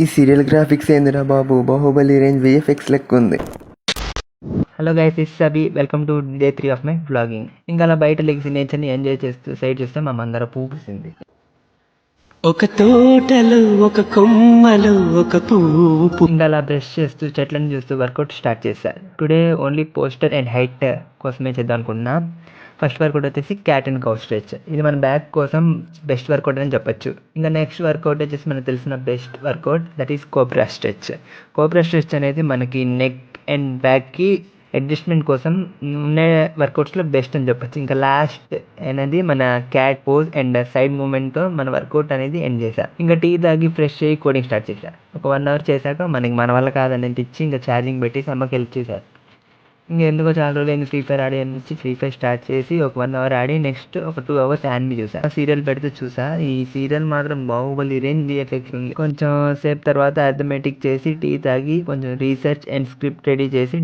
ఈ serial graphics ఏందిరా బాబు, Baahubali range VFX లెక్క ఉంది. Hello guys, it's Abhi. Welcome to day 3 of my vlogging. ఇంకా అలా బయట లెగ్సి నేచర్ని ఎంజాయ్ చేస్తూ సైడ్ చూస్తే మా మందర పూసింది. ఒక తోటలో ఒక కొమ్మలో ఒక పువ్వు. ఇంకా అలా బ్రష్ చేస్తూ చెట్లను చూస్తూ వర్కౌట్ స్టార్ట్ చేశాను. Today only poster and height కోసమే చేద్దాం అనుకున్నా. ఫస్ట్ వర్కౌట్ వచ్చేసి క్యాట్ అండ్ కౌ స్ట్రెచ్. ఇది మన బ్యాక్ కోసం బెస్ట్ వర్కౌట్ అని చెప్పొచ్చు. ఇంకా నెక్స్ట్ వర్కౌట్ వచ్చేసి మనకు తెలిసిన best workout, that is cobra stretch. Cobra stretch అనేది మనకి నెక్ అండ్ బ్యాక్కి అడ్జస్ట్మెంట్ కోసం ఉండే వర్కౌట్స్లో బెస్ట్ అని చెప్పొచ్చు. ఇంకా లాస్ట్ అనేది మన క్యాట్ పోజ్ అండ్ సైడ్ మూమెంట్తో మన వర్కౌట్ అనేది ఎండ్ చేశాను. ఇంకా టీ తాగి ఫ్రెష్ అయ్యి కోడింగ్ స్టార్ట్ చేశాను. ఒక 1 అవర్ చేశాక మనకి మన వల్ల కాదని ఇచ్చి ఇంకా ఛార్జింగ్ పెట్టి అమ్మకి హెల్ప్ చేశారు. ఇంకా ఎందుకో చాలా రోజులు అయింది ఫ్రీ ఫైర్ ఆడి నుంచి ఫ్రీ ఫైర్ స్టార్ట్ చేసి ఒక 1 అవర్ ఆడి నెక్స్ట్ ఒక 2 అవర్స్ యానిమీ చూసా. సీరియల్ పెడితే చూసా. ఈ సీరియల్ మాత్రం బాహుబలి రేంజ్ ఎఫెక్ట్స్ ఉంది. కొంచెం సేపు తర్వాత అర్థమెటిక్ చేసి టీ తాగి కొంచెం రీసెర్చ్ అండ్ స్క్రిప్ట్ రెడీ చేసి